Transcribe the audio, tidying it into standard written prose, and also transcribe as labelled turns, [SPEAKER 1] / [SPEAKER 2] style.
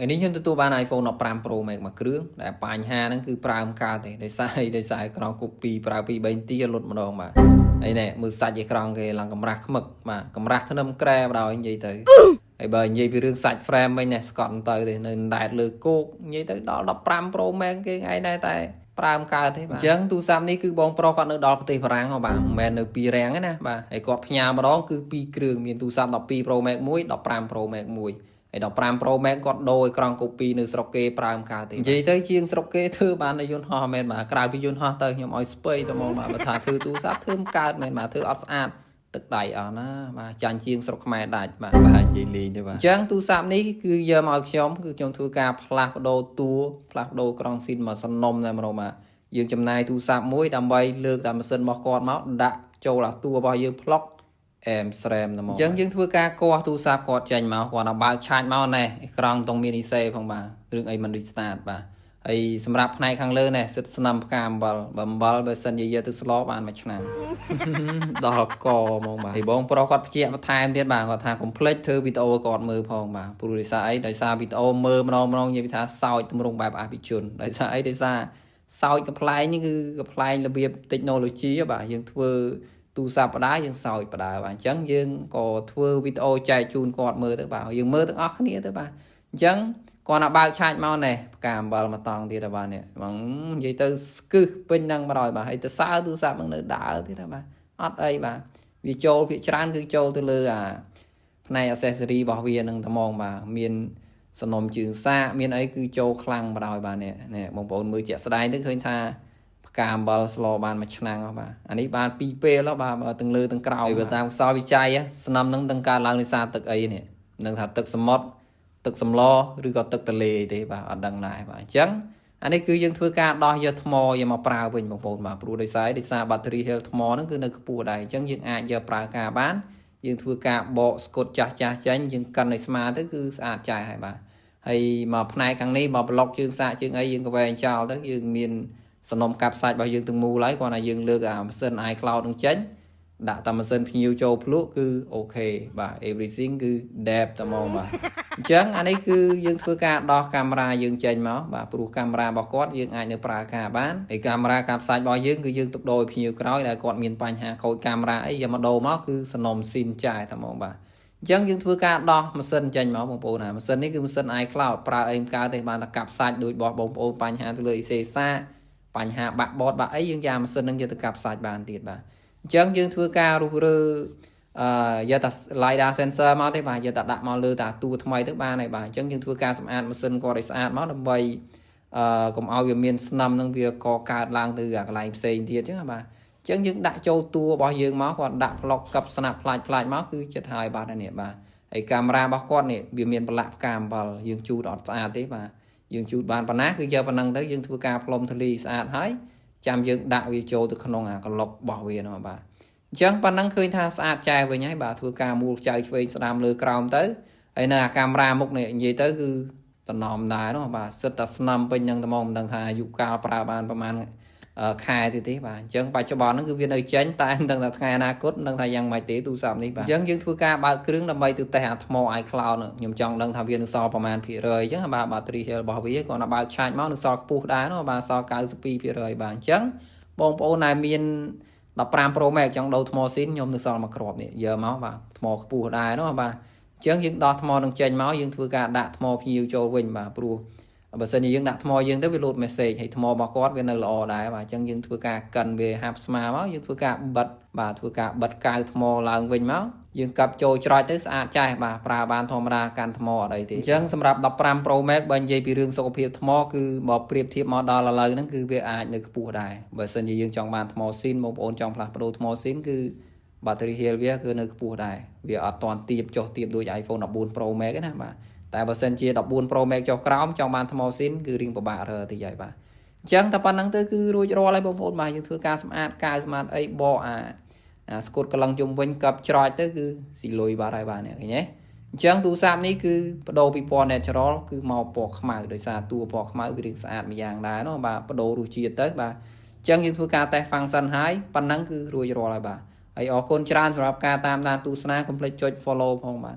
[SPEAKER 1] ngày nay chúng tôi bán iPhone 15 Pro Max mà cứ để bài hà nó cứ prime cao thì để xài con copy prime bên tia lột một đồng mà ấy nè mưa sạch vậy con cái là cầm rác mực mà cầm rác thân âm kre vào đầu như tới ấy bởi như bị rương sạch frame bên này còn tới thì nên đại lừa cô như tới đó 15 Pro Max cái ngày này tại prime cao thế mà chẳng tu sam ní cứ bong pro con ở đó thì rang không bạn men ở pi rang ấy nè bà ấy cọp nhà mà đó cứ pi kêu miền tu sam 12 Pro Max muối 15 Pro Max muối ấy 15 Pro Max còn đôi con copyនៅស្រុកគេប្រើមកាទេនិយាយទៅជាងស្រុកគេធ្វើបានតែយន្តហោះមែនបាទក្រៅពីយន្តហោះទៅខ្ញុំឲ្យស្ពៃទៅមកបាទបើថាធ្វើទូរស័ព្ទធ្វើមិនកើតមែនបាទធ្វើអត់ស្អាតទឹកដៃអស់ណាបាទចាញ់ជាងស្រុកខ្មែរដាច់បាទបាទនិយាយលេងទៅបាទអញ្ចឹងទូរស័ព្ទនេះគឺយកមកឲ្យខ្ញុំគឺខ្ញុំធ្វើការផ្លាស់ប្ដូរតួផ្លាស់ប្ដូរក្រងស៊ីនមកសំណុំតែម្ដងបាទយើងចំណាយទូរស័ព្ទមួយដើម្បីលើកតាមម៉ាស៊ីនរបស់គាត់មកដាក់ចូលអាតួរបស់យើងផ្លុកអែមស្រែមតែមកអញ្ចឹងយើងធ្វើការកោះទូរស័ព្ទគាត់ចេញមកគាត់បើកឆាចមកណែអេក្រង់តង់មានអ៊ីសេផងបាទរឿងអីមិន restart បាទហើយសម្រាប់ផ្នែកខាងលើនេះសិតស្នឹមផ្កាអំបិលបើសិនជាយកទៅស្លបានមួយឆ្នាំដល់កហ្មងបាទហើយបងប្រុសគាត់បញ្ជាក់បន្ថែមទៀតបាទគាត់ថាកុំភ្លេចធ្វើវីដេអូគាត់មើលផងបាទព្រោះដោយសារអីដោយសារវីដេអូមើលម្ដងនិយាយថាសោចទម្រង់បែបអភិជនដោយសារអីដោយសារសោចកំ pl ែងនេះគឺកំ pl ែងរបៀប technology បាទយើងធ្វើទូរស័ព្ទបដាយើងសោចបដាបាទអញ្ចឹងយើងក៏ធ្វើវីដេអូចែកជូនគាត់មើលទៅបាទយើងមើលទាំងអស់គ្នាទៅបាទអញ្ចឹងគាត់ណាបើកឆាចមកណែផ្កាអំបិលមកតង់ទៀតបាទនេះបងនិយាយទៅស្គឹសពេញហ្នឹងមកដល់បាទហើយទៅសើទូរស័ព្ទហ្នឹងនៅដើរទៀតបាទអត់អីបាទវាចូលភាគច្រើនគឺចូលទៅលើអាផ្នែក accessory របស់វានឹងត្មងបាទមានសំណុំជើងសាកមានអីគឺចូលខ្លាំងបណ្ដោយបាទនេះបងប្អូនមើលជាក់ស្ដែងទៅឃើញថាផ្កាអំបិលស្លបានមួយឆ្នាំហ៎បាទអានេះបាន2ពេលហ៎បាទទាំងលើទាំងក្រោមបើតាមខ្សោយវិច័យស្នឹមនឹងទាំងកើតឡើងដោយសារទឹកអីនេះនឹងថាទឹកសមុទ្រទឹកសម្លឬក៏ទឹកទន្លេទេបាទអត់ដឹងដែរបាទអញ្ចឹងអានេះគឺយើងធ្វើការដោះយកថ្មយកមកប្រើវិញបងប្អូនបាទព្រោះដោយសារ battery health ថ្មហ្នឹងគឺនៅខ្ពស់ដែរអញ្ចឹងយើងអាចយកប្រើការបានយើងធ្វើការបកស្គុតចាស់ចេញយើងកិនឲ្យស្មើទៅគឺស្អាតចាស់ហើយបាទហើយមកផ្នែកខាងនេះមកប្លុកជើងសាកជើងអីយើងក៏វែងចោលទៅយើងមានសំណុំកាប់សាច់របស់យើងទាំងមូលហើយគ្រាន់តែយើងលើកអាម៉ាស៊ីន iCloud នឹងចេញដាក់តាមម៉ាស៊ីនភ្ញៀវចូលភ្លក់គឺអូខេបាទ everything គឺ depth តែហ្មងបាទអញ្ចឹងអានេះគឺយើងធ្វើការដោះកាមេរ៉ាយើងចេញមកបាទព្រោះកាមេរ៉ារបស់គាត់យើងអាចនៅប្រើការបានហើយកាមេរ៉ាកាប់សាច់របស់យើងគឺយើងទុកដូរឲ្យភ្ញៀវក្រោយដែលគាត់មានបញ្ហាខូចកាមេរ៉ាអីយកមកដូរមកគឺសំណុំស៊ីនចាយតែហ្មងបាទអញ្ចឹងយើងធ្វើការដោះម៉ាស៊ីនចេញមកបងប្អូនណាម៉ាស៊ីននេះគឺម៉ាស៊ីន iCloud ប្រើអីមិនកើតទេបានតែកាប់សាច់ដូចបងប្អូនបញ្ហាទៅលើ IC សាបញ្ហាបាក់បតបាក់អីយើងយកម៉ាស៊ីននឹងយកទៅកាប់សាច់បានទៀតបាទអញ្ចឹងយើងធ្វើការរុះរើយកតា LiDAR sensor មកទេបាទយកតាដាក់មកលើតាតួថ្មីទៅបានហើយបាទអញ្ចឹងយើងធ្វើការសម្អាតម៉ាស៊ីនគាត់ឲ្យស្អាតមកដើម្បីកុំឲ្យវាមានស្នឹមនឹងវាកកើតឡើងទៅអាកន្លែងផ្សេងទៀតអញ្ចឹងបាទអញ្ចឹងយើងដាក់ចូលតួរបស់យើងមកគាត់ដាក់ប្លុកកាប់ស្នាប់ផ្លាច់មកគឺចិត្តហើយបាទនេះបាទហើយកាមេរ៉ារបស់គាត់នេះវាមានប្រឡាក់ផ្កាអំបិលយើងជូតអត់ស្អាតទេបាទយើងជូតបានប៉ុណ្ណាគឺយកប៉ុណ្ណឹងទៅយើងធ្វើការផ្លុំធលីស្អាតហើយចាំយើងដាក់វាចូលទៅក្នុងអាក្លុបរបស់វានោះបាទអញ្ចឹងប៉ុណ្ណឹងឃើញថាស្អាតចែវិញហើយបាទធ្វើការមូលចៅឆ្វេងស្ដាំលើក្រោមទៅហើយនៅអាកាមេរ៉ាមុខនេះនិយាយទៅគឺតំណំដែរនោះបាទសិតតែស្នឹមពេញហ្នឹងតែមកមិនដឹងថាអាយុកាលប្រើបានប្រហែលខែទៀតទេបាទអញ្ចឹងបច្ចុប្បន្នហ្នឹងគឺវានៅចេញតែមិនដឹងថាថ្ងៃអនាគតមិនដឹងថាយ៉ាងម៉េចទេទូរស័ព្ទនេះបាទអញ្ចឹងយើងធ្វើការបើកគ្រឿងដើម្បីទៅតេស្តអាថ្ម iCloud ខ្ញុំចង់ដឹងថាវានឹងសល់ប្រហែលភាគរយអញ្ចឹងបាទ battery health របស់វាគាត់ណាបើកឆាចមកនឹងសល់ខ្ពស់ដែរនោះបាទសល់ 92% បាទអញ្ចឹងបងប្អូនដែលមាន15 Pro Max ចង់ដូរថ្មស៊ីនខ្ញុំនឹងសល់មួយគ្រាប់នេះយកមកបាទថ្មខ្ពស់ដែរនោះបាទអញ្ចឹងយើងដោះថ្មនឹងចេញមកយើងធ្វើការដាក់ថ្មភ្ញៀវចូលវិញបាទព្រោះបើសិនជាយើងដាក់ថ្មយើងទៅវា load message ហើយថ្មរបស់គាត់វានៅល្អដែរបាទអញ្ចឹងយើងធ្វើការកិនវាហាប់ស្មើមកយើងធ្វើការបិទបាទធ្វើការបិទកៅថ្មឡើងវិញមកយើងកាប់ចូលច្រោចទៅស្អាតចាស់បាទប្រើបានធម្មតាកាន់ថ្មអត់អីទេអញ្ចឹងសម្រាប់15 Pro Max បើនិយាយពីរឿងសុខភាពថ្មគឺបើប្រៀបធៀបមកដល់ឥឡូវហ្នឹងគឺវាអាចនៅខ្ពស់ដែរបើសិនជាយើងចង់បានថ្មស៊ីនបងប្អូនចង់ផ្លាស់ប្ដូរថ្មស៊ីនគឺ battery health វាគឺនៅខ្ពស់ដែរវាអត់ទាន់ទាបចុះទាបដូច iPhone 14 Pro Max ទេណាបាទតែបើសិនជា14 Pro Max ចុះក្រោមចង់បានថ្មស៊ីនគឺរៀងពិបាករើតិចហើយបាទអញ្ចឹងតែប៉ុណ្្នឹងទៅគឺរួចរាល់ហើយបងប្អូនបាទយើងធ្វើការសម្អាតកាវសម្អាតអីបកអាស្គូតកលឹងជុំវិញកាប់ច្រោចទៅគឺស៊ីលុយបាត់ហើយបាទនេះឃើញទេអញ្ចឹងទូរស័ព្ទនេះគឺបដូរពីពណ៌ natural គឺមកពណ៌ខ្មៅដោយសារតួពណ៌ខ្មៅវារៀងស្អាតម្យ៉ាងដែរនោះបាទបដូររសជាតិទៅបាទអញ្ចឹងយើងធ្វើការតេស្ត function ហើយប៉ុណ្ណឹងគឺរួចរាល់ហើយបាទហើយអរគុណច្រើនសម្រាប់ការតាមដានទស្សនាកុំភ្លេចចុច follow ផងបាទ